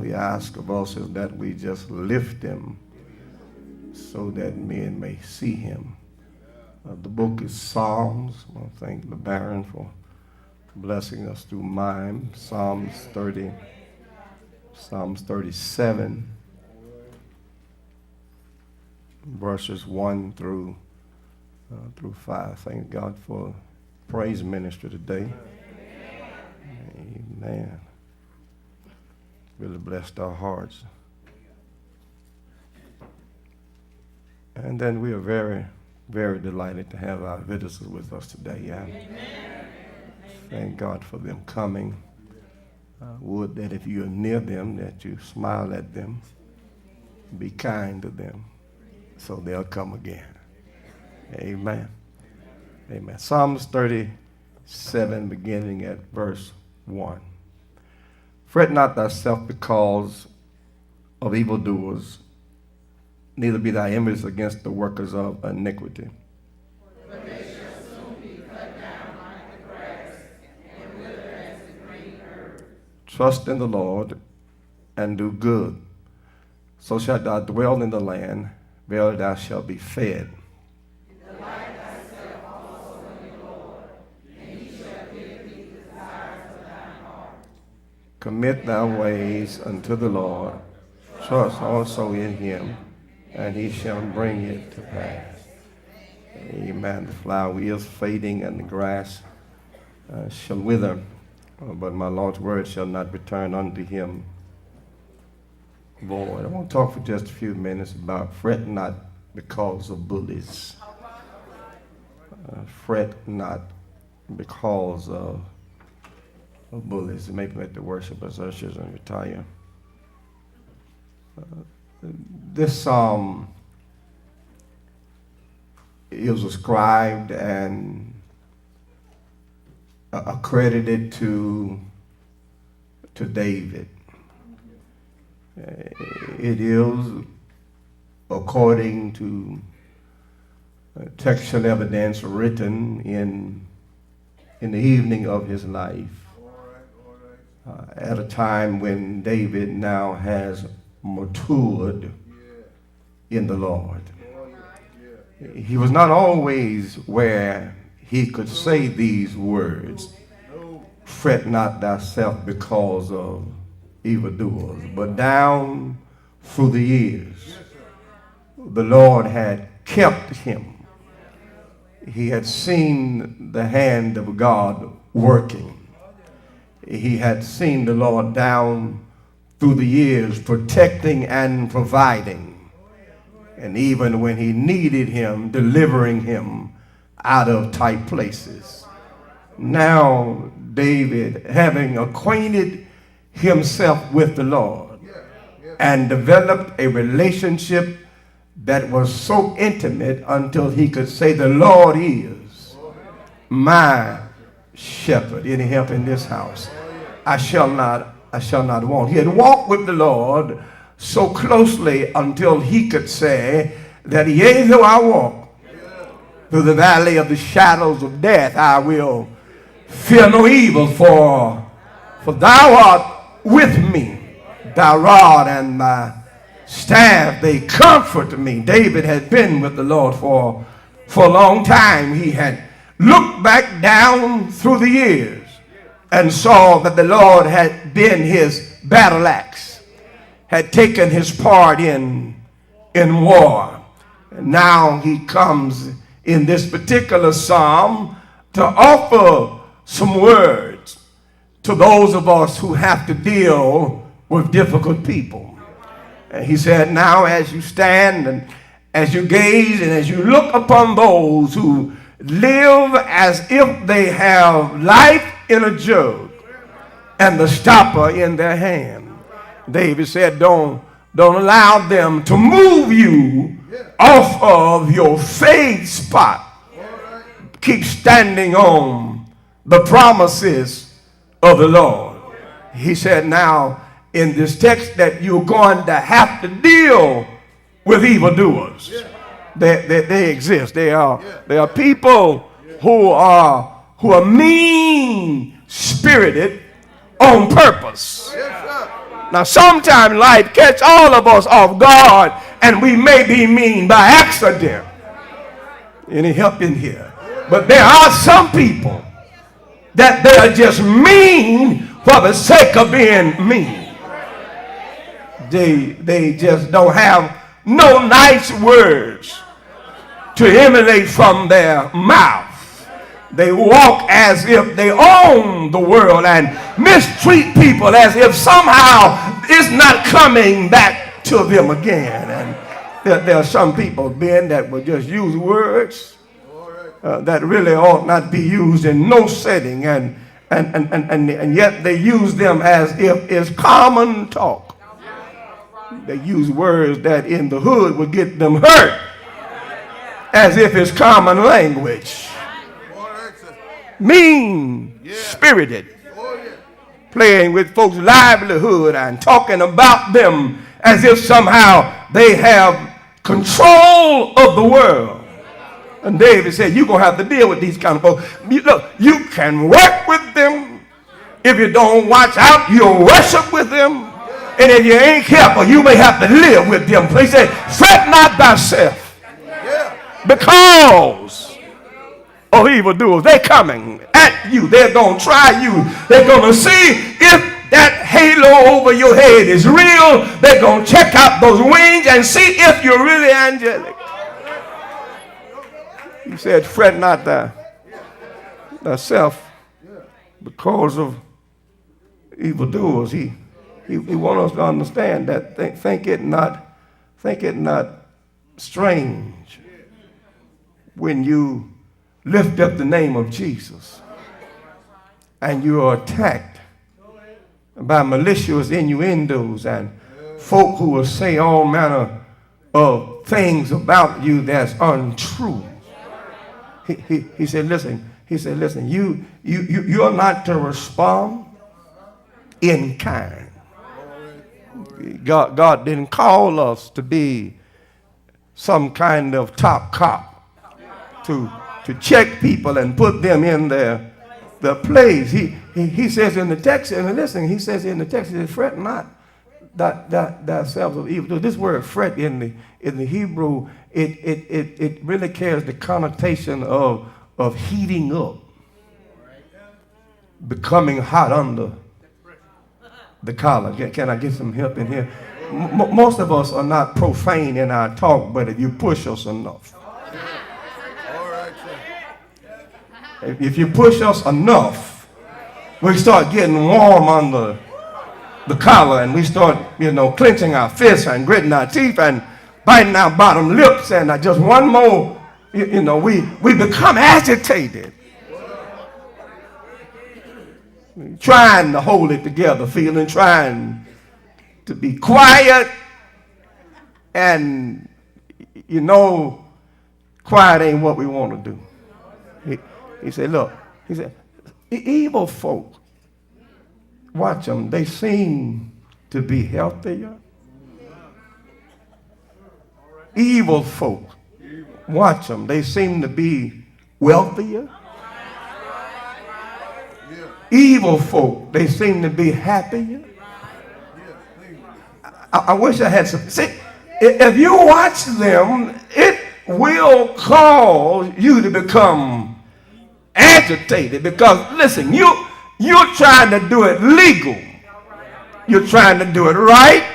he asks of us is that we just lift him so that men may see him. The book is Psalms. I want to thank the Baron for blessing us through mime. Psalms 30, Psalms 37, verses 1 through 5. Thank God for praise ministry today. Amen. Really blessed our hearts. And then we are very, very delighted to have our visitors with us today. Yeah. Thank God for them coming. Would that if you're near them, that you smile at them, be kind to them, so they'll come again. Amen. Amen. Psalms 37, beginning at verse 1. Fret not thyself because of evildoers, neither be thy envious against the workers of iniquity. For they shall soon be cut down like the grass, and wither as the green herb. Trust in the Lord, and do good. So shalt thou dwell in the land, verily thou shalt be fed. Delight thyself also in the Lord, and he shall give thee the desires of thine heart. Commit thy ways unto the Lord. Trust also in him, and he shall bring it to pass. Amen. The flower is fading, and the grass shall wither, but my Lord's word shall not return unto him void. I want to talk for just a few minutes about fret not because of bullies. Fret not because of bullies. Maybe let the worshipers, ushers, and retire. This psalm is ascribed and accredited to David. It is, according to textual evidence, written in the evening of his life, at a time when David now has matured in the Lord. He was not always where he could say these words, fret not thyself because of evildoers, but down through the years, the Lord had kept him. He had seen the hand of God working. He had seen the Lord down through the years protecting and providing, and even when he needed him, delivering him out of tight places. Now David, having acquainted himself with the Lord and developed a relationship that was so intimate until he could say, the Lord is my shepherd. Any help in this house? I shall not want. He had walked with the Lord so closely until he could say that, yea, though I walk through the valley of the shadows of death, I will fear no evil, for thou art with me. Thy rod and thy staff, they comfort me. David had been with the Lord for a long time. He had looked back down through the years and saw that the Lord had been his battle axe, had taken his part in war. And now he comes in this particular psalm to offer some words to those of us who have to deal with difficult people. And he said, now as you stand and as you gaze and as you look upon those who live as if they have life in a jug and the stopper in their hand, David said, don't allow them to move you off of your faith spot. Keep standing on the promises of the Lord. He said now in this text that you're going to have to deal with evildoers. They exist. They are people who are mean-spirited on purpose. Now sometimes life catch all of us off guard, and we may be mean by accident. Any help in here? But there are some people that they are just mean for the sake of being mean. They just don't have no nice words to emanate from their mouth. They walk as if they own the world and mistreat people as if somehow it's not coming back to them again. And there are some people, Ben, that will just use words that really ought not be used in no setting, and yet they use them as if it's common talk. They use words that in the hood would get them hurt as if it's common language. Mean-spirited, playing with folks' livelihood and talking about them as if somehow they have control of the world. And David said, you're going to have to deal with these kind of folks. Look, you can work with them. If you don't watch out, you'll worship with them. And if you ain't careful, you may have to live with them. He said, fret not thyself, because of evildoers. They're coming at you. They're going to try you. They're going to see if that halo over your head is real. They're going to check out those wings and see if you're really angelic. He said, fret not thyself because of evildoers. He wants us to understand that. Think it not strange when you lift up the name of Jesus and you are attacked by malicious innuendos and folk who will say all manner of things about you that's untrue. He said, listen, you're not to respond in kind. God didn't call us to be some kind of top cop to check people and put them in their place. He says in the text, and listen, he says in the text, he says, fret not thyself of evil. This word fret in the Hebrew, it really carries the connotation of heating up, becoming hot under the collar. Can I get some help in here? Most of us are not profane in our talk, but if you push us enough. If you push us enough, we start getting warm under the collar, and we start, clenching our fists and gritting our teeth and biting our bottom lips, and just one more, we become agitated, trying to hold it together, trying to be quiet, and quiet ain't what we want to do. He said, look, evil folk, watch them, they seem to be healthier. Evil folk, watch them, they seem to be wealthier. Evil folk, they seem to be happier. I wish I had some. See, if you watch them, it will cause you to become agitated, because listen, you're trying to do it legal. You're trying to do it right.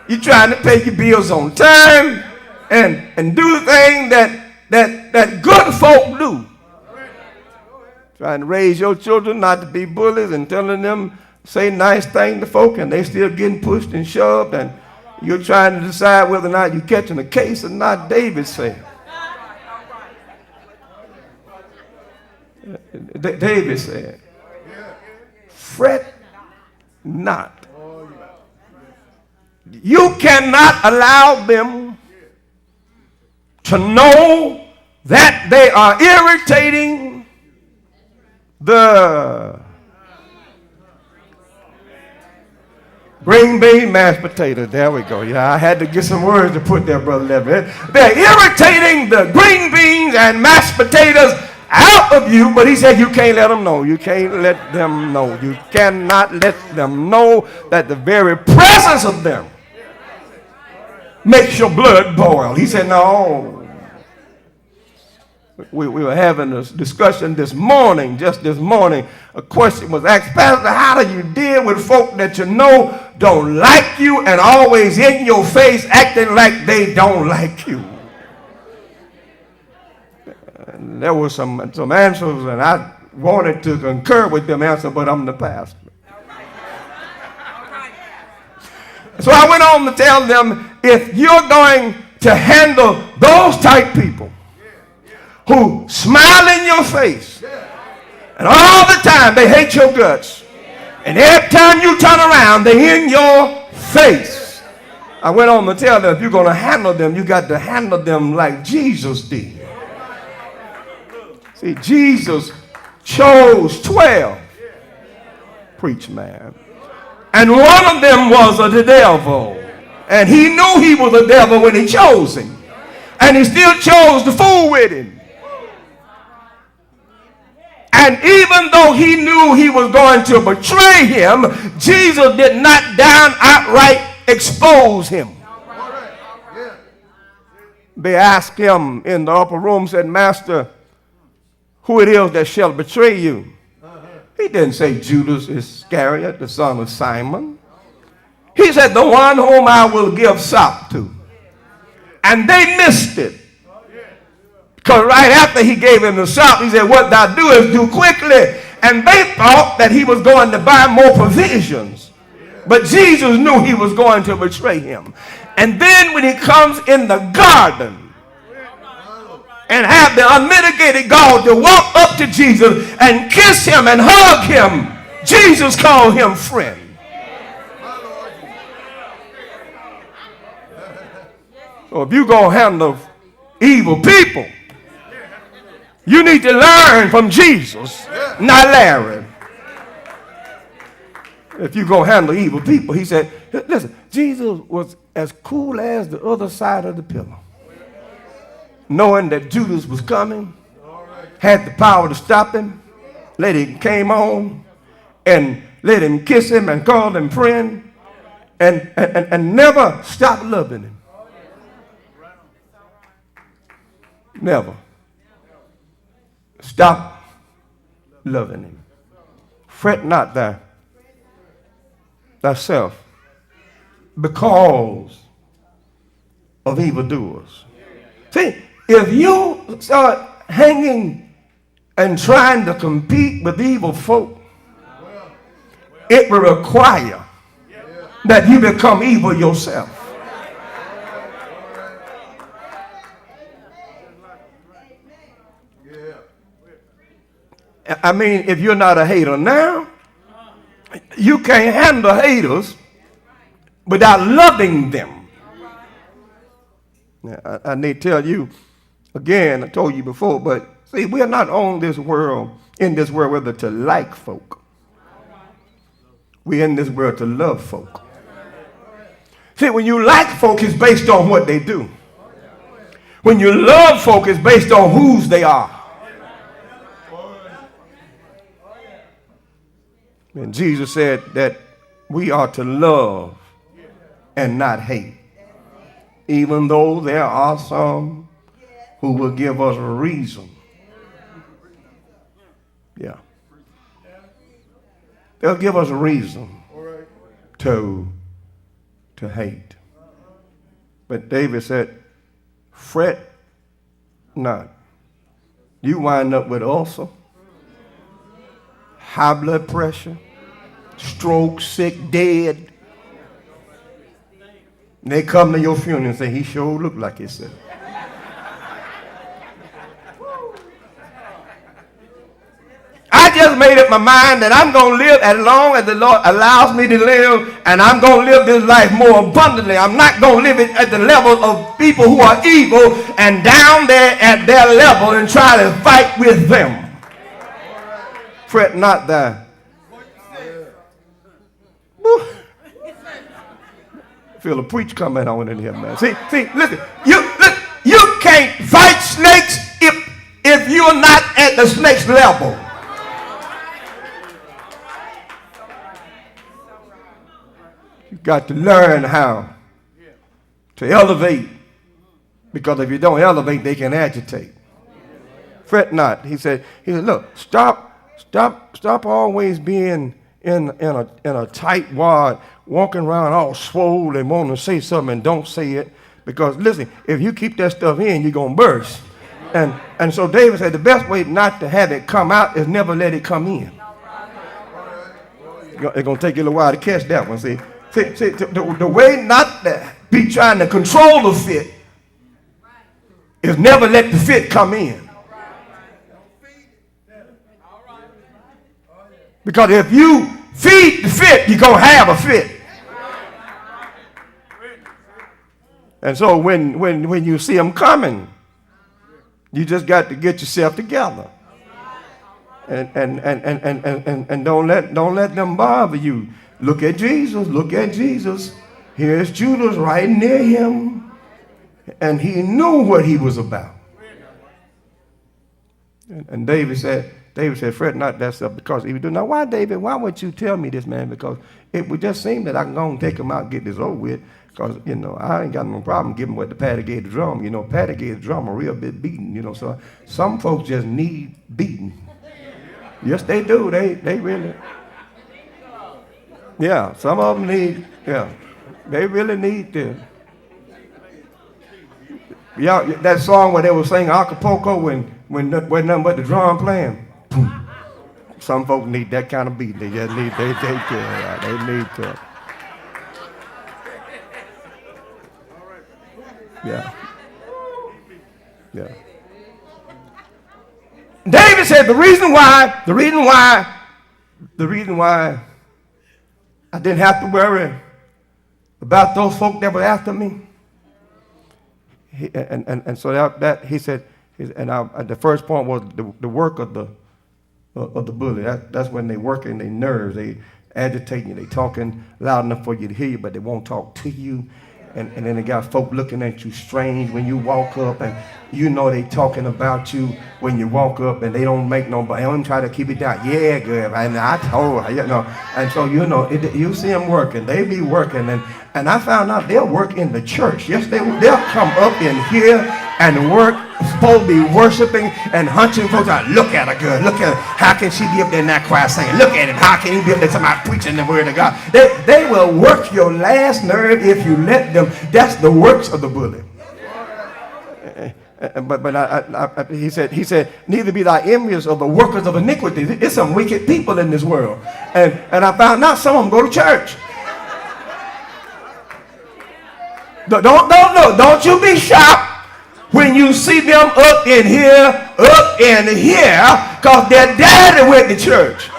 You're trying to pay your bills on time and do the thing that good folk do. Trying to raise your children not to be bullies and telling them say nice things to folk, and they still getting pushed and shoved, and you're trying to decide whether or not you're catching a case or not. David said. David said, fret not. You cannot allow them to know that they are irritating the green bean mashed potato. There we go. Yeah, I had to get some words to put there, Brother Levin. They're irritating the green beans and mashed potatoes out of you, but he said you can't let them know. You can't let them know. You cannot let them know that the very presence of them makes your blood boil. He said, no. We were having a discussion this morning, just this morning. A question was asked, Pastor, how do you deal with folk that you know don't like you and always in your face acting like they don't like you? And there were some answers, and I wanted to concur with them answers, but I'm the pastor. So I went on to tell them, if you're going to handle those type people who smile in your face and all the time they hate your guts, and every time you turn around they're in your face, I went on to tell them, if you're going to handle them, you got to handle them like Jesus did. See, Jesus chose 12. Preach, man. And one of them was the devil. And he knew he was a devil when he chose him. And he still chose to fool with him. And even though he knew he was going to betray him, Jesus did not outright expose him. They asked him in the upper room, said, Master, who it is that shall betray you? He didn't say Judas Iscariot, the son of Simon. He said, the one whom I will give sop to. And they missed it. Because right after he gave him the sop, he said, what thou doest, do quickly. And they thought that he was going to buy more provisions. But Jesus knew he was going to betray him. And then when he comes in the garden, and have the unmitigated gall to walk up to Jesus and kiss him and hug him, Jesus called him friend. So if you're going to handle evil people, you need to learn from Jesus, not Larry. If you're going to handle evil people, he said, listen, Jesus was as cool as the other side of the pillow. Knowing that Judas was coming, had the power to stop him, let him came on and let him kiss him and call him friend, and never stopped loving him. Never. Stop loving him. Fret not thyself because of evildoers. See, if you start hanging and trying to compete with evil folk, it will require that you become evil yourself. I mean, if you're not a hater now, you can't handle haters without loving them. Now, I need to tell you, again, I told you before, but see, we are not on this world, in this world, whether to like folk. We're in this world to love folk. See, when you like folk, it's based on what they do. When you love folk, it's based on whose they are. And Jesus said that we are to love and not hate. Even though there are some who will give us a reason. Yeah. They'll give us a reason to hate. But David said, fret not. You wind up with ulcer, high blood pressure, stroke, sick, dead. And they come to your funeral and say, he sure looked like himself. I just made up my mind that I'm going to live as long as the Lord allows me to live, and I'm going to live this life more abundantly. I'm not going to live it at the level of people who are evil and down there at their level and try to fight with them. Fret not thy. Feel a preach coming on in here, man. See, listen, you can't fight snakes if you're not at the next level. You've got to learn how to elevate, because if you don't elevate, they can agitate. Fret not. He said, look, stop always being in a tight wad, walking around all swole and wanting to say something and don't say it. Because listen, if you keep that stuff in, you're going to burst. And so David said the best way not to have it come out is never let it come in. It's going to take you a little while to catch that one, see. The way not to be trying to control the fit is never let the fit come in. Because if you feed the fit, you're going to have a fit. And so when you see them coming, you just got to get yourself together. And don't let them bother you. Look at Jesus. Look at Jesus. Here's Judas right near him. And he knew what he was about. And David said, fret not that stuff, because if you do. Now, why, David, why would you tell me this, man? Because it would just seem that I can go and take him out and get this over with. Because, I ain't got no problem giving what the Patty gave the drum. Patty gave the drum a real bit beating, so some folks just need beating. Yes, they do. They really. Yeah, some of them need, they really need to. Yeah, that song where they were singing Acapulco when nothing but the drum playing. Some folks need that kind of beat. They just need, they need to. Yeah. David said the reason why I didn't have to worry about those folk that were after me. So that he said, the first point was the work of the bully. That's when they work in their nerves. They agitate you. They talking loud enough for you to hear you, but they won't talk to you. And then they got folk looking at you strange when you walk up, and they talking about you when you walk up, and they don't make nobody. They don't try to keep it down. Yeah, good. And I told her, And so you see them working. They be working, and I found out they'll work in the church. Yes, they'll come up in here and work. Supposed to be worshiping and hunting folks out. Look at her, good. Look at her. How can she be up there in that choir singing? Look at him. How can he be up there somebody preaching the word of God? They will work your last nerve if you let them. That's the works of the bully. But he said, neither be thy envious of the workers of iniquity. There's some wicked people in this world. And I found out some of them go to church. Don't you be shocked when you see them up in here, because their daddy went to church.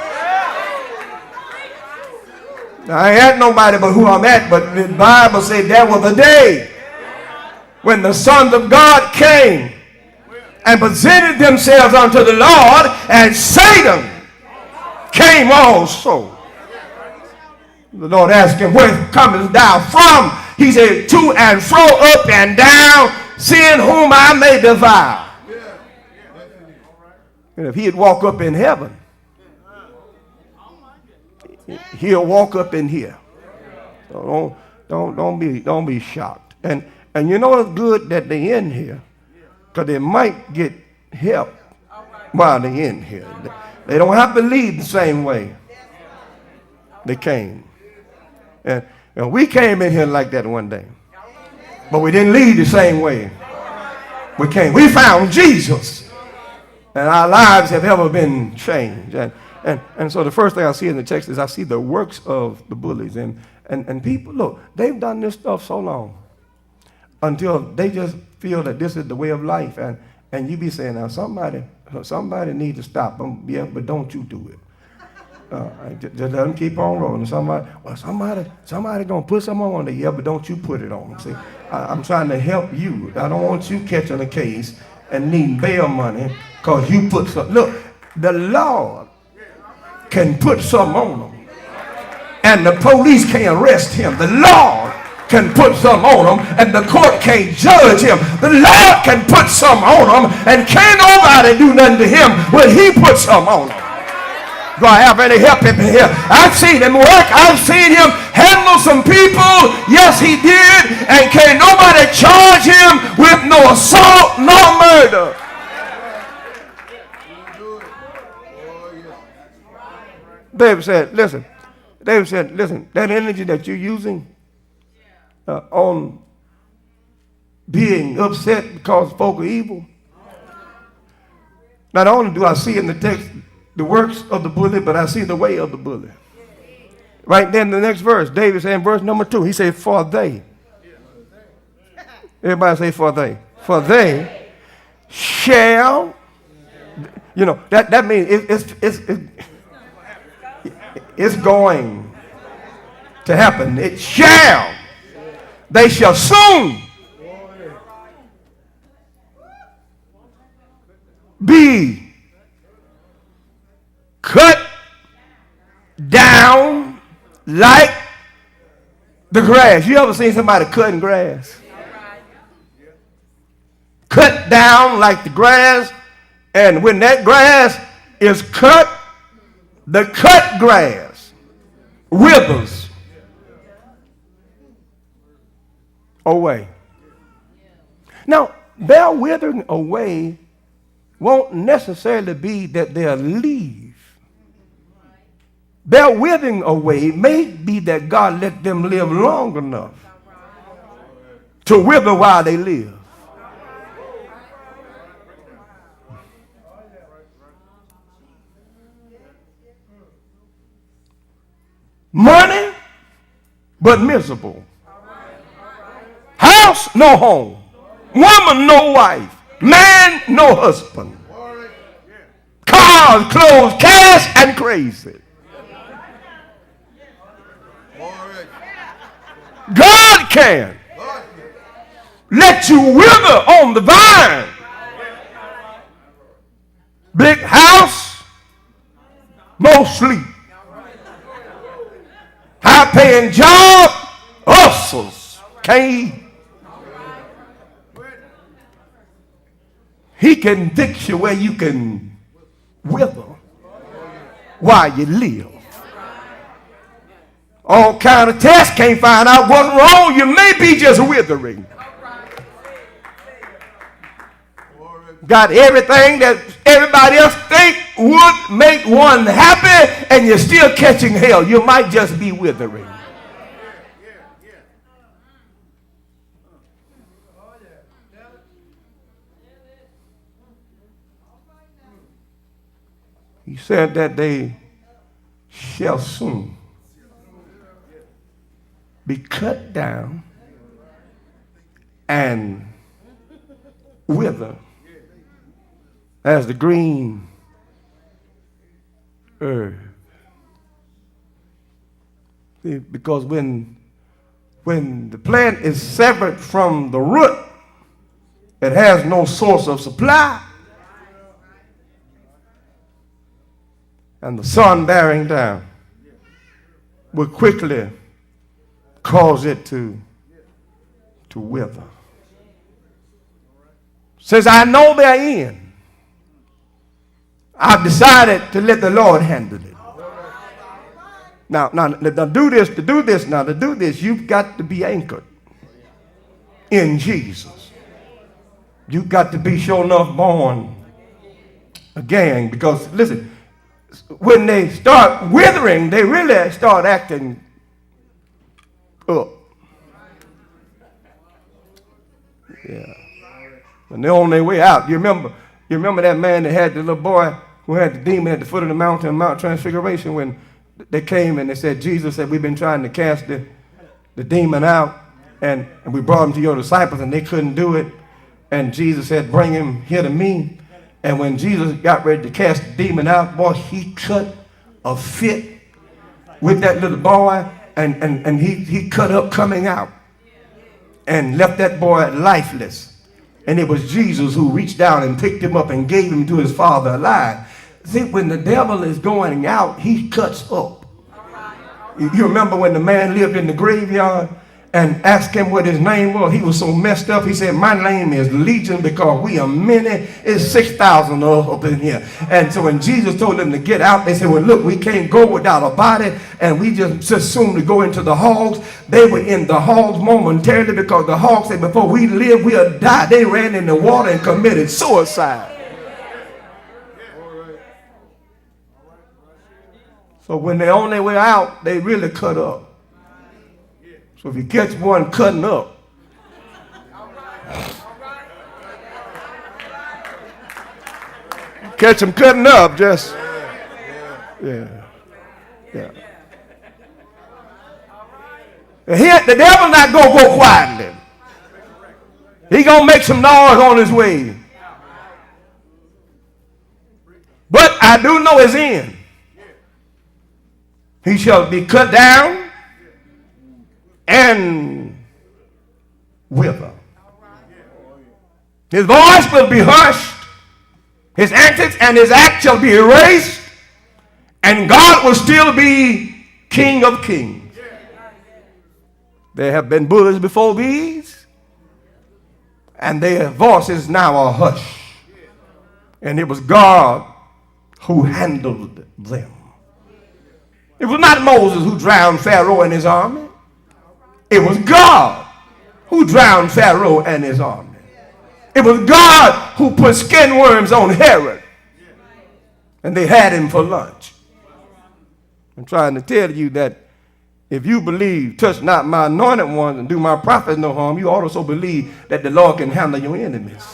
Now, I ain't at nobody but who I'm at, but the Bible said there was a day when the sons of God came and presented themselves unto the Lord, and Satan came also. The Lord asked him, where comest thou from? He said, to and fro, up and down, seeing whom I may devour. And if he'd walk up in heaven, he'll walk up in here. So don't be shocked. And it's good that they're in here, because they might get help while they're in here. They don't have to leave the same way they came. And we came in here like that one day, but we didn't leave the same way we came. We found Jesus, and our lives have ever been changed. And so the first thing I see in the text is I see the works of the bullies. And people, look, they've done this stuff so long until they just feel that this is the way of life. And you be saying, now somebody needs to stop them. Yeah, but don't you do it. Just let them keep on rolling. Somebody gonna put something on there. Yeah, but don't you put it on them. See, I'm trying to help you. I don't want you catching a case and needing bail money because you put something. Look, the Lord can put something on them, and the police can't arrest him. The Lord can put some on them, and the court can't judge him. The Lord can put some on them, and can't nobody do nothing to him when he puts some on them. Do I have any help in here? I've seen him work. I've seen him handle some people. Yes, he did. And can't nobody charge him with no assault, no murder. David said, listen, that energy that you're using on being upset because folk are evil, not only do I see in the text the works of the bully, but I see the way of the bully. Right then, the next verse, David said in verse number 2, he said, for they. Everybody say, for they. For they shall, you know, that means it's going to happen. It shall. They shall soon be cut down like the grass. You ever seen somebody cutting grass? Cut down like the grass, and when that grass is cut, the cut grass withers away. Now, their withering away won't necessarily be that they'll leave. Their withering away may be that God let them live long enough to wither while they live. Money, but miserable. House, no home. Woman, no wife. Man, no husband. Cars, clothes, cash, and crazy. God can let you wither on the vine. Big house, no sleep. High-paying job, hustles, can't eat. He can fix you where you can wither while you live. All kind of tests can't find out what's wrong. You may be just withering. Got everything that everybody else think would make one happy, and you're still catching hell. You might just be withering. He said that they shall soon be cut down and wither as the green herb. See, because when the plant is severed from the root, it has no source of supply. And the sun bearing down will quickly cause it to wither. Since I know their end, I've decided to let the Lord handle it. Now, to do this, you've got to be anchored in Jesus. You've got to be sure enough born again, because listen, when they start withering, they really start acting up. Yeah. And they're on their way out. You remember that man that had the little boy who had the demon at the foot of the mountain, Mount Transfiguration, when they came and they said, Jesus said, we've been trying to cast the demon out, and we brought him to your disciples, and they couldn't do it. And Jesus said, bring him here to me. And when Jesus got ready to cast the demon out, boy, he cut a fit with that little boy, and he cut up coming out and left that boy lifeless. And it was Jesus who reached down and picked him up and gave him to his father alive. See, when the devil is going out, he cuts up. You remember when the man lived in the graveyard and asked him what his name was. He was so messed up. He said, my name is Legion because we are many. It's 6,000 up in here. And so when Jesus told them to get out, they said, well, look, we can't go without a body, and we just assumed to go into the hogs. They were in the hogs momentarily because the hogs said, before we live, we'll die. They ran in the water and committed suicide. So when they're on their way out, they really cut up. So if you catch one cutting up, catch them cutting up, just, yeah. The devil not going to go quietly. He going to make some noise on his way. But I do know his end. He shall be cut down and wither. His voice will be hushed. His antics and his act shall be erased. And God will still be King of kings. There have been bullies before these, and their voices now are hushed. And it was God who handled them. It was not Moses who drowned Pharaoh and his army. It was God who drowned Pharaoh and his army. It was God who put skin worms on Herod, and they had him for lunch. I'm trying to tell you that if you believe, touch not my anointed ones and do my prophets no harm, you also believe that the Lord can handle your enemies.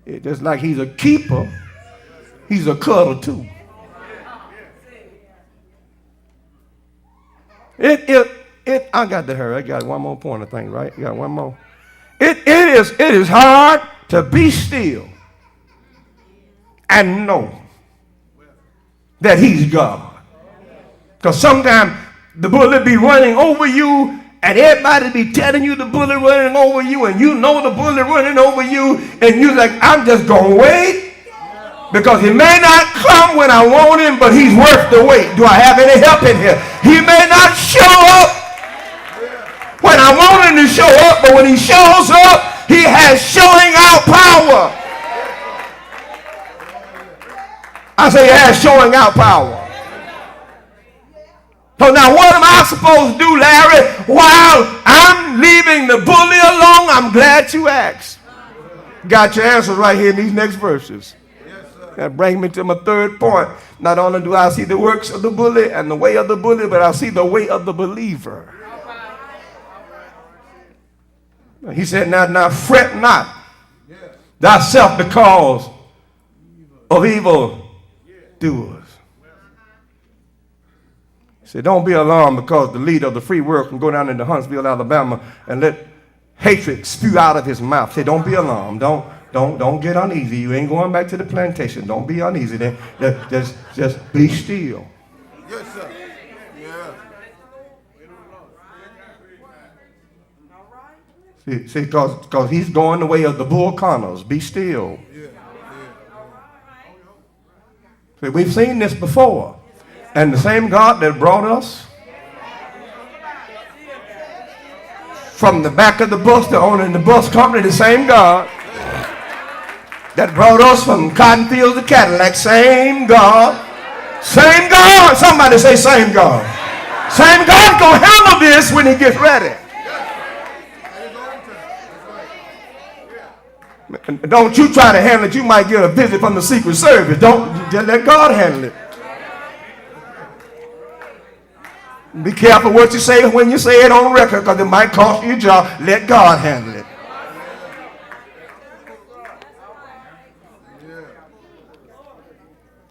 It's just like he's a keeper, he's a cuddle too. I got to hurry. I got one more point, I think, right? You got one more. It is hard to be still and know that he's God. Because sometimes the bullet be running over you, and everybody be telling you the bullet running over you, and you know the bullet running over you, and you're like, I'm just going to wait, because he may not come when I want him, but he's worth the wait. Do I have any help in here? He may not show up when I want him to show up, but when he shows up, he has showing out power. I say he has showing out power. So now what am I supposed to do, Larry, while I'm leaving the bully alone? I'm glad you asked. Got your answers right here in these next verses. That brings me to my third point. Not only do I see the works of the bully and the way of the bully, but I see the way of the believer. He said, now fret not thyself because of evil doers. He said, don't be alarmed because the leader of the free world can go down into Huntsville, Alabama, and let hatred spew out of his mouth. Say, don't be alarmed. Don't get uneasy. You ain't going back to the plantation. Don't be uneasy. Just be still. Yes, sir. Yeah. See, because he's going the way of the bull connors. Be still. See, we've seen this before. And the same God that brought us from the back of the bus to owning the bus company, the same God that brought us from cotton fields to Cadillac, same God. Same God. Somebody say same God. Same God gonna handle this when he gets ready. Don't you try to handle it. You might get a visit from the Secret Service. Don't just let God handle it. Be careful what you say when you say it on record, because it might cost you your job. Let God handle it.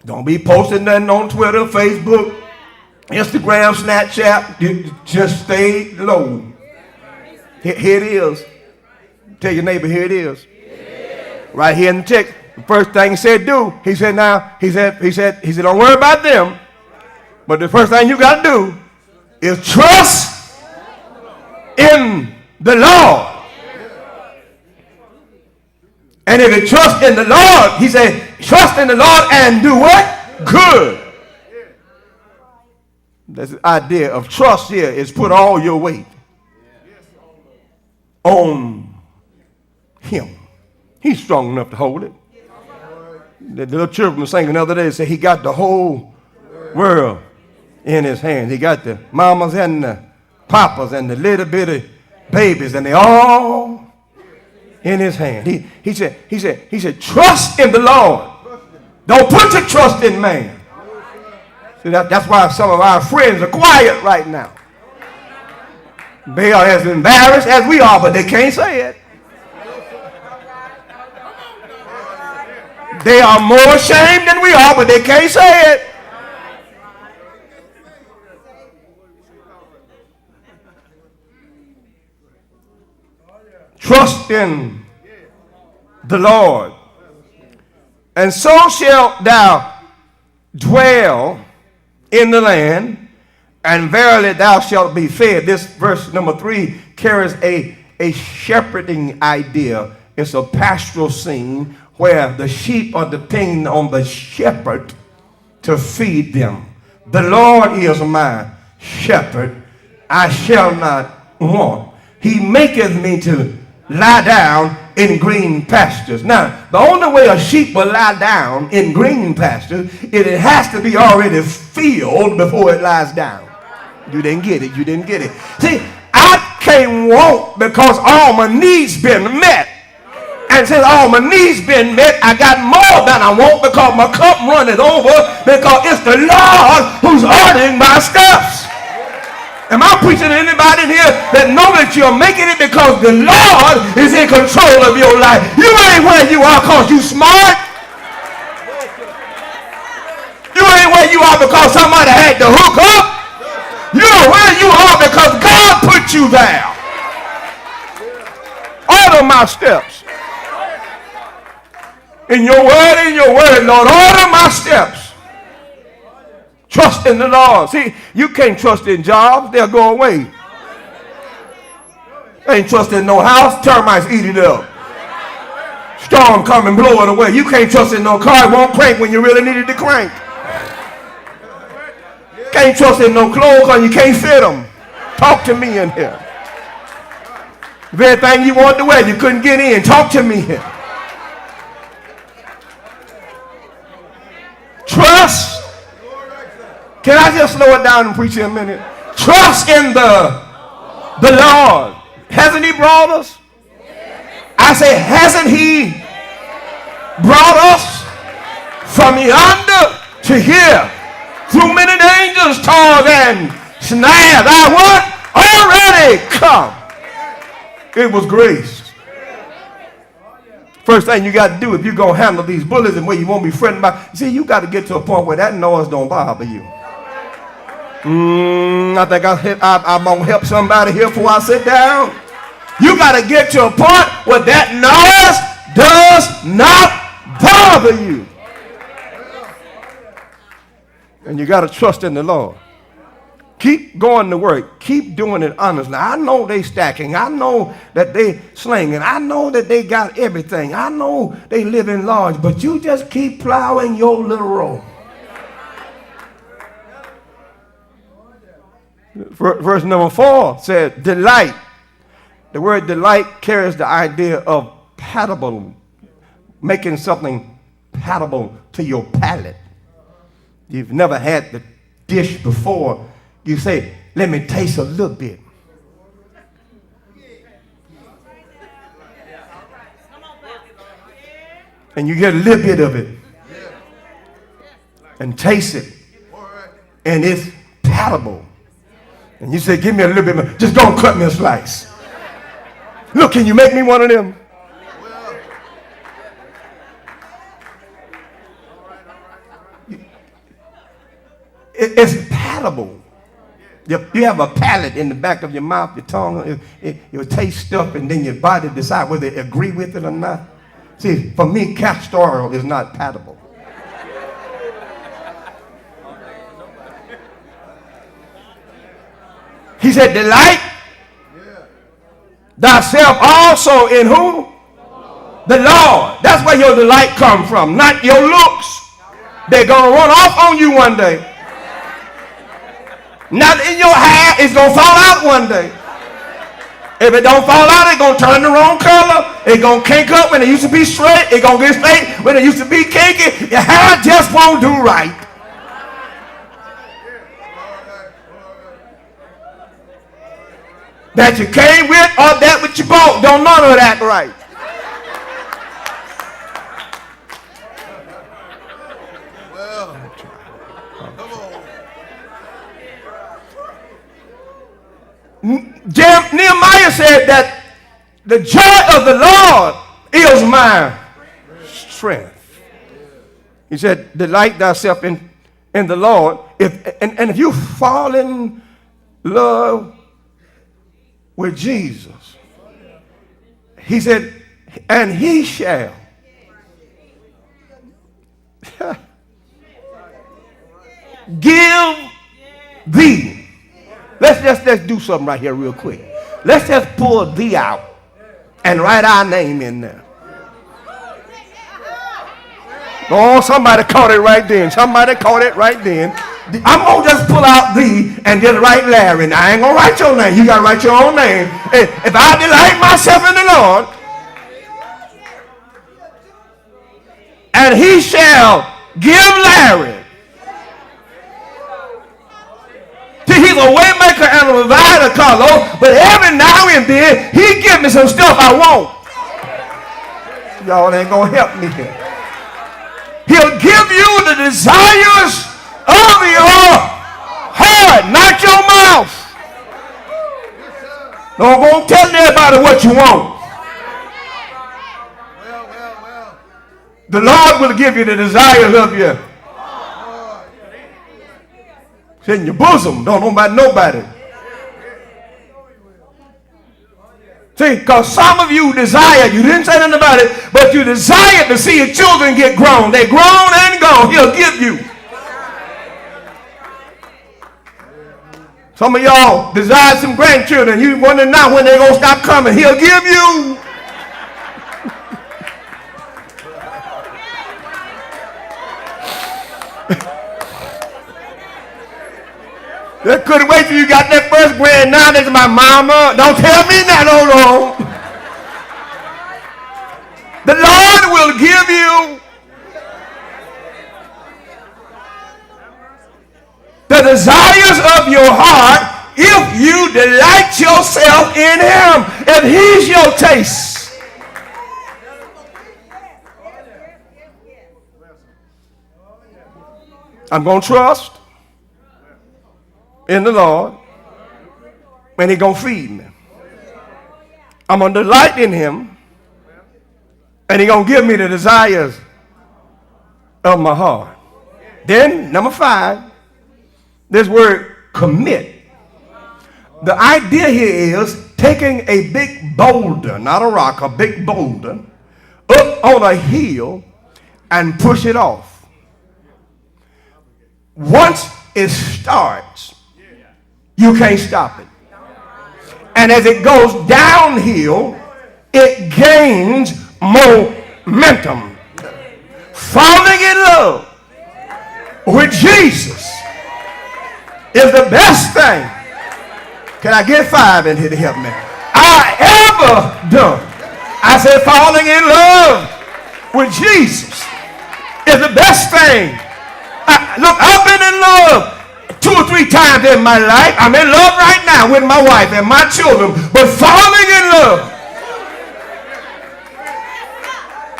Don't be posting nothing on Twitter, Facebook, Instagram, Snapchat. You just stay low. Here it is. Tell your neighbor, here it is. Right here in the text. The first thing he said do, he said, don't worry about them. But the first thing you got to do is trust in the Lord. And if you trust in the Lord, he said, trust in the Lord and do what? Good. This idea of trust here is put all your weight on him. He's strong enough to hold it. The little children were singing the other day, said he got the whole world in his hands. He got the mamas and the papas and the little bitty babies, and they all in his hand. He said, trust in the Lord. Don't put your trust in man. See, that's why some of our friends are quiet right now. They are as embarrassed as we are, but they can't say it. They are more ashamed than we are, but they can't say it. Trust in the Lord, and so shalt thou dwell in the land, and verily thou shalt be fed. This verse number 3 carries a shepherding idea. It's a pastoral scene where the sheep are depending on the shepherd to feed them. The Lord is my shepherd, I shall not want. He maketh me to lie down in green pastures. Now, the only way a sheep will lie down in green pastures is it has to be already filled before it lies down. You didn't get it. You didn't get it. See, I can't walk because all my needs been met. And since all my needs been met, I got more than I want because my cup runneth over, because it's the Lord who's ordering my steps. Am I preaching to anybody in here that know that you're making it because the Lord is in control of your life? You ain't where you are because you smart. You ain't where you are because somebody had to hook up. You're where you are because God put you there. Order my steps. In your word, Lord, order my steps. Trust in the Lord. See, you can't trust in jobs. They'll go away. Ain't trust in no house. Termites eat it up. Storm come and blow it away. You can't trust in no car. It won't crank when you really need it to crank. Can't trust in no clothes because you can't fit them. Talk to me in here. If everything you wanted to wear, you couldn't get in. Talk to me here. Trust. Can I just slow it down and preach here a minute? Trust in the Lord. Hasn't he brought us? I say, hasn't he brought us from yonder to here? Through many dangers, toils, and snares. I what? Already come. It was grace. First thing you got to do if you're going to handle these bullies and where you won't be fretting about, see, you got to get to a point where that noise don't bother you. I think I'm going to help somebody here before I sit down. You got to get to a point where that noise does not bother you. And you got to trust in the Lord. Keep going to work. Keep doing it honestly. I know they stacking. I know that they slinging. I know that they got everything. I know they live in large. But you just keep plowing your little row. Verse number 4 said, delight. The word delight carries the idea of palatable, making something palatable to your palate. You've never had the dish before. You say, let me taste a little bit. And you get a little bit of it. And taste it. And it's palatable. And you say, give me a little bit more. Just go and cut me a slice. Look, can you make me one of them? It's palatable. You have a palate in the back of your mouth, your tongue. You'll taste stuff, and then your body decide whether it agree with it or not. See, for me, castor oil is not palatable. He said, delight thyself also in who? The Lord. That's where your delight comes from, not your looks. They're going to run off on you one day. Not in your hair, it's going to fall out one day. If it don't fall out, it's going to turn the wrong color. It's going to kink up when it used to be straight. It's going to get straight when it used to be kinky. Your hair just won't do right. That you came with or that which you bought, don't none of that right. Nehemiah said that the joy of the Lord is my strength. He said, delight thyself in the Lord. If you fall in love with Jesus, he said, and he shall give thee. Let's do something right here real quick. Let's just pull thee out and write our name in there. Oh, somebody caught it right then. Somebody caught it right then. I'm going to just pull out thee and just write Larry. Now, I ain't going to write your name. You got to write your own name. If I delight myself in the Lord, and he shall give Larry. See, he's a way maker and a provider, Carlos, but every now and then he gives me some stuff I want. Y'all ain't going to help me here. He'll give you the desires of your heart, not your mouth. Don't go tell everybody what you want. The Lord will give you the desires of your heart. It's in your bosom. Don't know about nobody. See, because some of you desire, you didn't say nothing about it, but you desire to see your children get grown. They're grown and gone. He'll give you. Some of y'all desire some grandchildren. You wonder now when they're going to stop coming. He'll give you. They couldn't wait till you got that first grand. Now this is my mama. Don't tell me that, hold on. The Lord will give you the desires of your heart if you delight yourself in him. If he's your taste. I'm going to trust in the Lord, and he's going to feed me. I'm going to delight in him, and he's going to give me the desires of my heart. Then, number 5, this word commit. The idea here is taking a big boulder, not a rock, a big boulder, up on a hill and push it off. Once it starts, you can't stop it. And as it goes downhill, it gains momentum. Falling in love with Jesus is the best thing. Can I get 5 in here to help me? I ever done. I said falling in love with Jesus is the best thing. Look, I've been in love 2 or 3 times in my life. I'm in love right now with my wife and my children, but falling in love.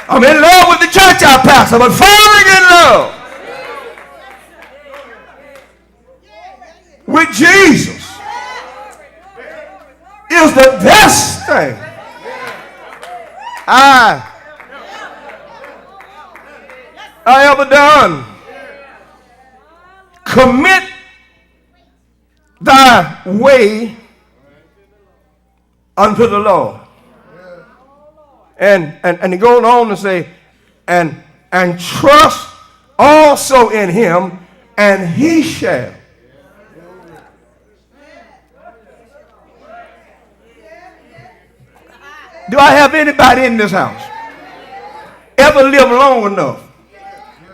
I'm in love with the church I pastor, but falling in love with Jesus is the best thing I ever done. Commit thy way unto the Lord. And he goes on to say, and trust also in him, and he shall. Do I have anybody in this house ever live long enough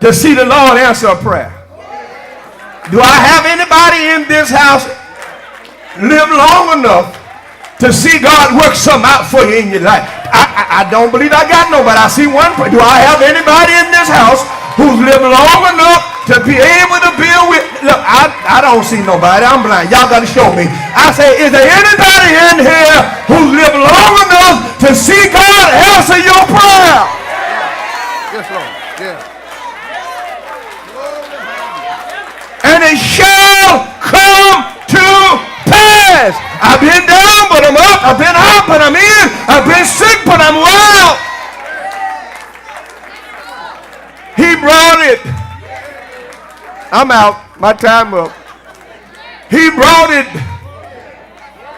to see the Lord answer a prayer? Do I have anybody in this house live long enough to see God work something out for you in your life? I don't believe I got nobody. I see one. Do I have anybody in this house who's lived long enough to be able to build with? Look, I don't see nobody. I'm blind. Y'all got to show me. I say, is there anybody in here who's lived long enough to see God answer your prayer? Yes, Lord. Yeah. And it shall come to pass. I've been down, but I'm up. I've been out, but I'm in. I've been sick, but I'm well. He brought it. I'm out. My time up. He brought it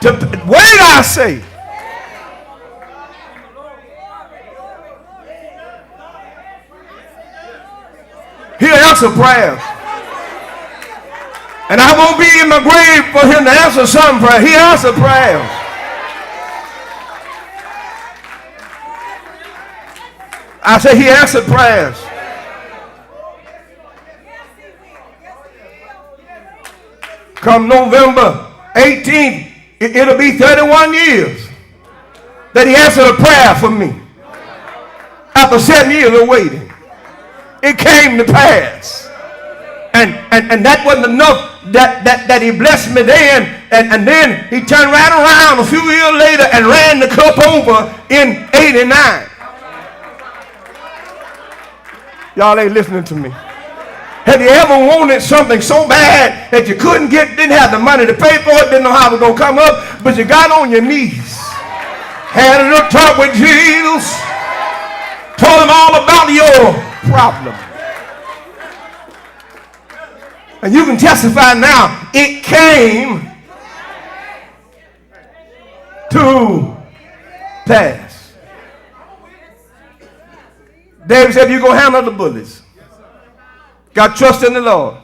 to wait, I say. He'll answer prayers. And I won't be in my grave for him to answer some prayer. He answered prayers. I say he answered prayers. Come November 18th, it'll be 31 years that he answered a prayer for me. After 7 years of waiting, it came to pass. And that wasn't enough that he blessed me then, and then he turned right around a few years later and ran the cup over in 89. Y'all ain't listening to me. Have you ever wanted something so bad that you couldn't get, didn't have the money to pay for it, didn't know how it was going to come up, but you got on your knees, had a little talk with Jesus, told him all about your problem. And you can testify now, it came to pass. David said, you're going to handle the bullies. Got trust in the Lord.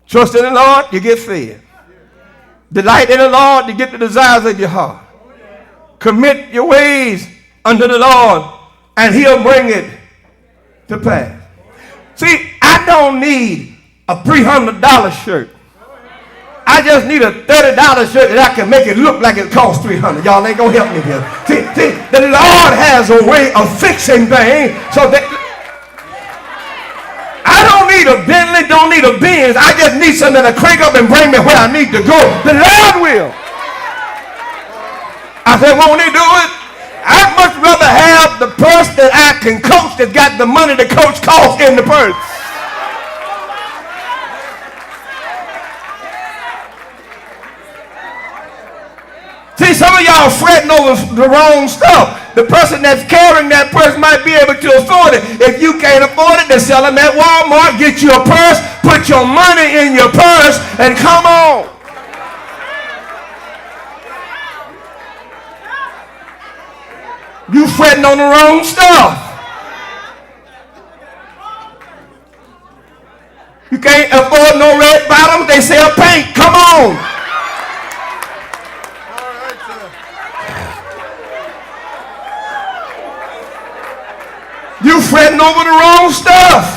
Trust in the Lord, you get fed. Delight in the Lord, you get the desires of your heart. Commit your ways unto the Lord, and he'll bring it to pass. See, I don't need a $300 shirt. I just need a $30 shirt that I can make it look like it costs $300. Y'all ain't gonna help me here. See, the Lord has a way of fixing things so that I don't need a Bentley, don't need a Benz. I just need something to crank up and bring me where I need to go. The Lord will. I said, won't he do it? I'd much rather have the purse that I can coach that's got the money the coach costs in the purse. See, some of y'all fretting over the wrong stuff. The person that's carrying that purse might be able to afford it. If you can't afford it, then sell them at Walmart, get you a purse, put your money in your purse, and come on. You fretting on the wrong stuff. You can't afford no red bottoms, they sell paint. Come on. You fretting over the wrong stuff.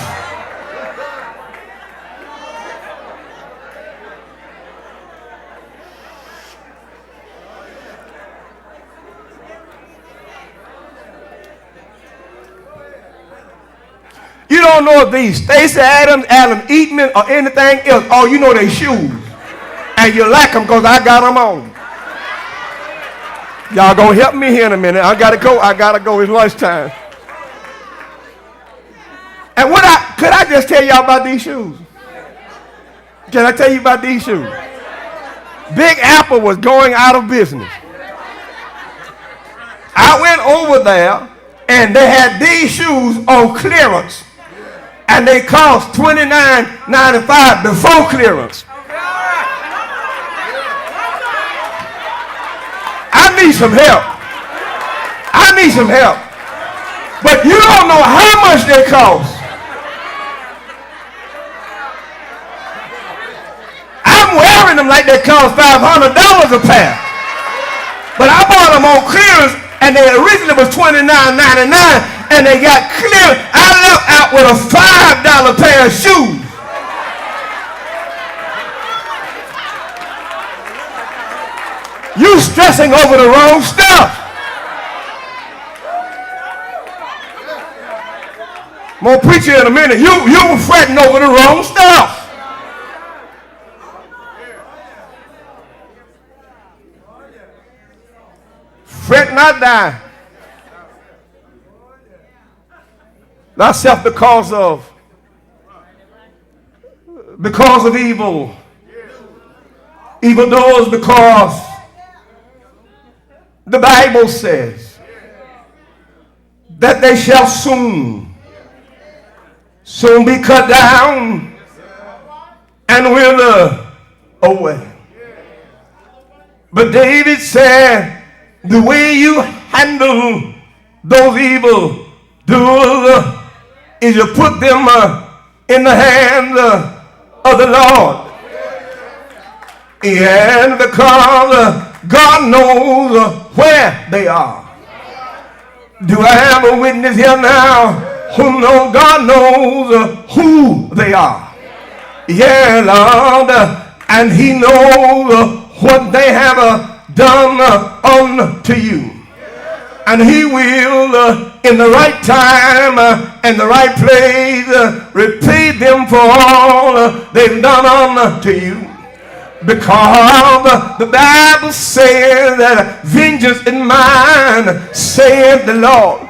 You don't know if these Stacey Adams, Adam Eatman, or anything else. Oh, you know they shoes. And you like them because I got them on. Y'all gonna help me here in a minute. I gotta go. It's lunchtime. And could I just tell y'all about these shoes? Can I tell you about these shoes? Big Apple was going out of business. I went over there and they had these shoes on clearance. And they cost $29.95 before clearance. I need some help. I need some help. But you don't know how much they cost. I'm wearing them like they cost $500 a pair. But I bought them on clearance, and they originally was $29.99, and they got clear. I left out with a $5 pair of shoes. You stressing over the wrong stuff. I'm going to preach you in a minute. You were fretting over the wrong stuff. Fret not thyself because of evil. Evildoers, because the Bible says that they shall soon be cut down and wither away. But David said, the way you handle those evil doers is you put them in the hands of the Lord. And because God knows where they are. Do I have a witness here now who knows God knows who they are? Yeah, Lord. And he knows what they have done unto you. And he will, in the right time and the right place, repay them for all they've done unto you. Because the Bible says that vengeance is mine, saith the Lord.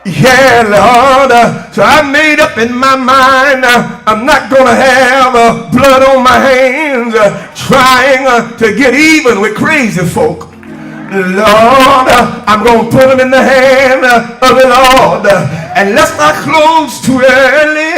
Yeah, Lord. So I made up in my mind, I'm not going to have blood on my hands trying to get even with crazy folk. Lord, I'm going to put them in the hand of the Lord. And let's not close too early.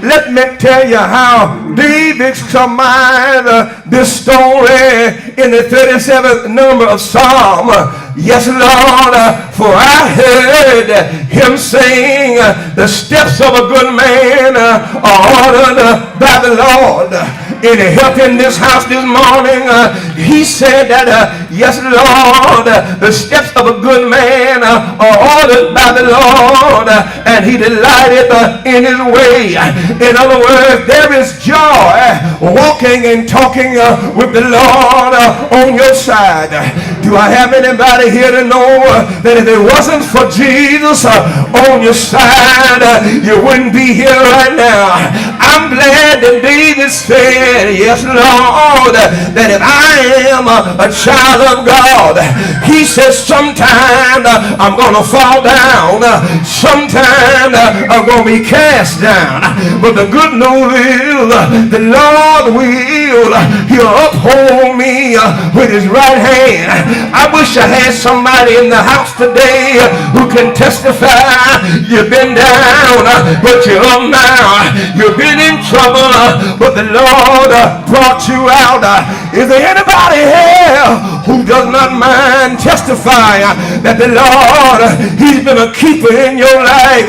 Let me tell you how David summarized this story in the 37th number of Psalm. Yes, Lord, for I heard him saying, the steps of a good man are ordered by the Lord. Any help in this house this morning? He said that, yes, Lord, the steps of a good man are ordered by the Lord, and he delighted in his way. In other words, there is joy walking and talking with the Lord on your side. Do I have anybody here to know that if it wasn't for Jesus on your side, you wouldn't be here right now? I'm glad that David said, yes, Lord, that if I am a child of God, he says sometimes I'm going to fall down, sometimes I'm going to be cast down, but the good news is the Lord he'll uphold me with his right hand. I wish I had somebody in the house today who can testify. You've been down, but you're up now. You've been in trouble, but the Lord brought you out. Is there anybody here who does not mind testifying that the Lord, he's been a keeper in your life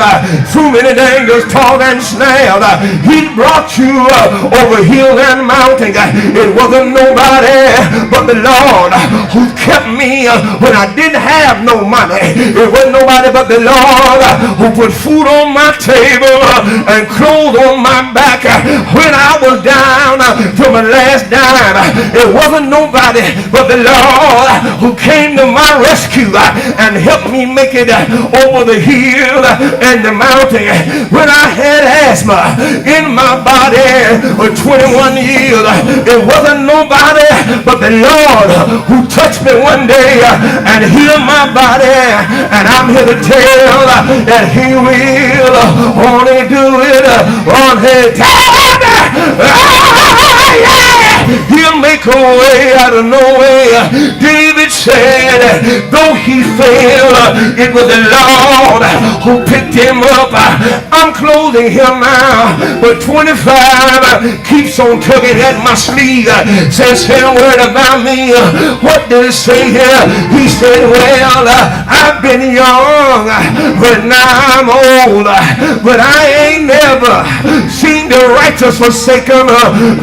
through many dangers, tossed and snared? He brought you over hills and mountains. It wasn't nobody but the Lord who kept me when I didn't have no money. It wasn't nobody but the Lord who put food on my table and clothes on my back when I was down to my last dime. It wasn't nobody but the Lord who came to my rescue and helped me make it over the hill and the mountain. When I had asthma in my body for 21 years, it wasn't nobody but the Lord who touched me one day and healed my body. And I'm here to tell that he will only do it on his time. He'll make a way out of no way. David said, though he fell, it was the Lord who picked him up. I'm closing him now, but 25 keeps on tugging at my sleeve. Says, say a word about me. What did it say here? He said, well, I I've been young, but now I'm old. But I ain't never seen the righteous forsaken,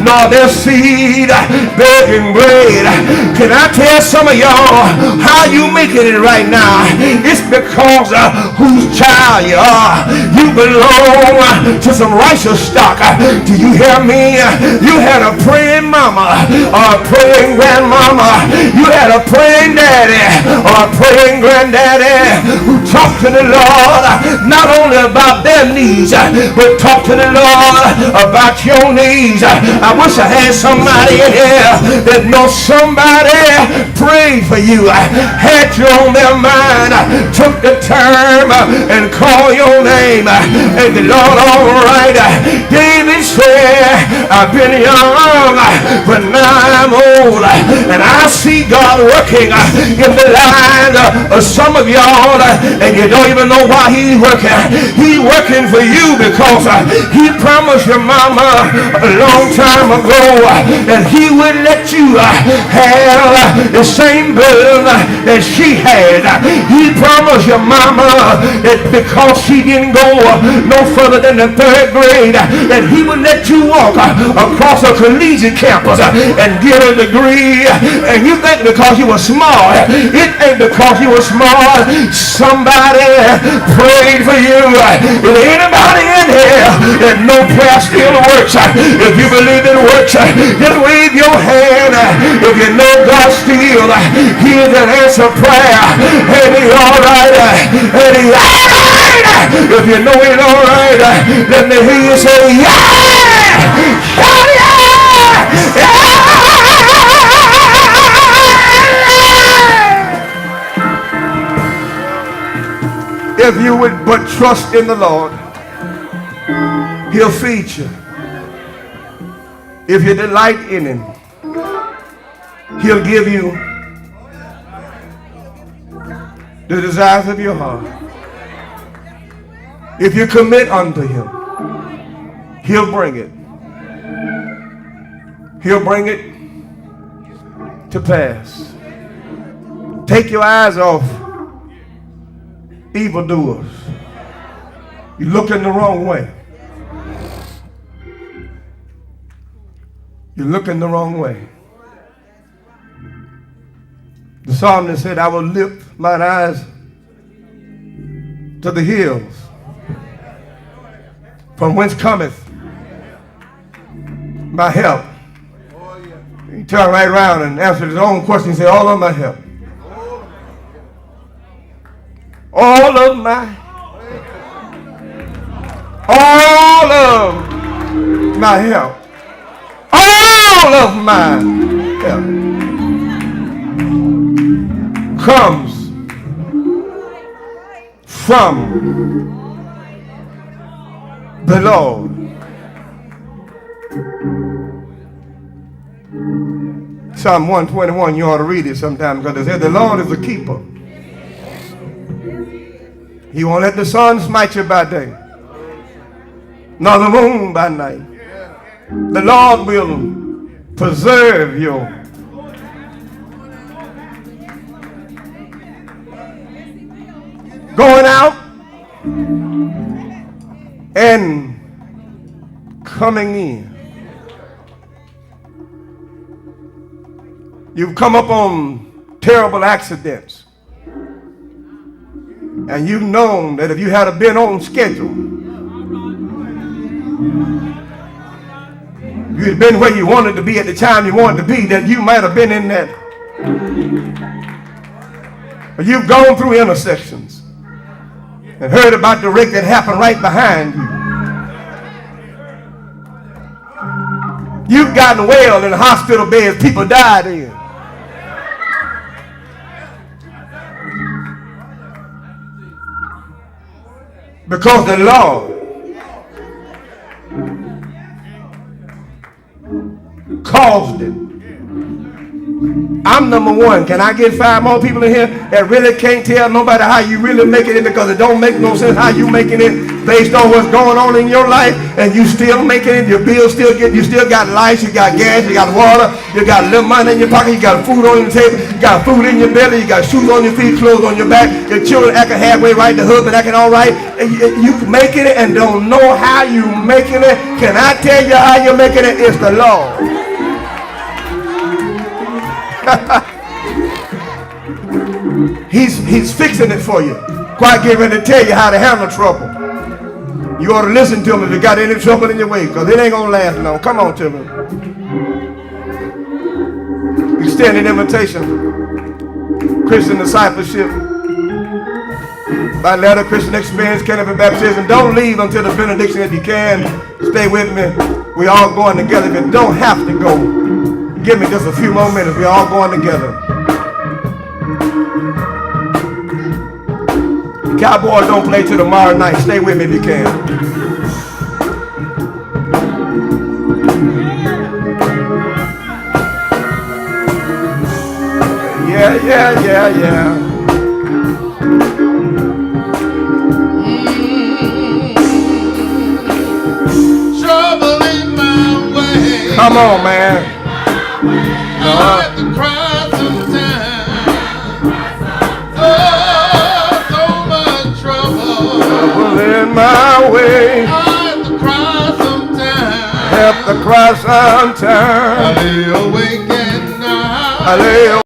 nor their seed begging bread. Can I tell some of y'all how you making it right now? It's because whose child you are. You belong to some righteous stock. Do you hear me? You had a praying mama or a praying grandmama. You had a praying daddy or a praying granddaddy who talked to the Lord not only about their needs, but talk to the Lord about your needs. I wish I had somebody in here that knows somebody prayed for you, had you on their mind, took the time and called your name. And the Lord, all right. David said, I've been young, but now I'm old. And I see God working in the lives of some of y'all, and you don't even know why he's working. He's working for you because he promised your mama a long time ago that he would let you have the same burden that she had. He promised your mama that because she didn't go no further than the 3rd grade, that he would let you walk across a collegiate campus and get a degree. And you think because you were smart, it ain't because you were smart. Somebody prayed for you. Is there anybody in here that no prayer still works? If you believe it works, just wave your hand. If you know God still hears an answer prayer, and he's all right, and he's all right. If you know he's all right, let me hear you say, yeah! Shout yeah! Yeah! If you would but trust in the Lord, he'll feed you. If you delight in him, he'll give you the desires of your heart. If you commit unto him, he'll bring it. He'll bring it to pass. Take your eyes off evildoers. You're looking the wrong way. You're looking the wrong way. The psalmist said, I will lift mine eyes to the hills, from whence cometh my help. He turned right around and answered his own question. He said, all of my help. All of my help. All of my help comes from the Lord. Psalm 121, you ought to read it sometime, because it says the Lord is a keeper. He won't let the sun smite you by day, nor the moon by night. The Lord will preserve your going out and coming in. You've come up on terrible accidents, and you've known that if you had been on schedule, you'd been where you wanted to be at the time you wanted to be, that you might have been in that. But you've gone through intersections and heard about the wreck that happened right behind you. You've gotten well in the hospital beds people died in. Because the Lord caused it I'm number one. Can I get 5 more people in here that really can't tell nobody how you really making it, because it don't make no sense how you making it based on what's going on in your life, and you still making it, your bills still get, you still got lights, you got gas, you got water, you got a little money in your pocket, you got food on your table, you got food in your belly, you got shoes on your feet, clothes on your back, your children acting halfway right, the husband acting all right, and you making it and don't know how you making it. Can I tell you how you're making it? It's the Lord. He's fixing it for you. Quite getting ready to tell you how to handle trouble. You ought to listen to him if you got any trouble in your way, because it ain't going to last long. Come on to me. Extended invitation. Christian discipleship. By letter, Christian experience, cannabis baptism. Don't leave until the benediction if you can. Stay with me. We all going together. If you don't have to go, give me just a few more minutes. We all going together. Cowboys don't play till tomorrow night. Stay with me if you can. Yeah. Trouble in my way. Come on, man. I have to cry sometimes. Oh, so much trouble. Trouble in my way. I have to cry sometimes. Have to cry sometimes. I lay awake at night. I lay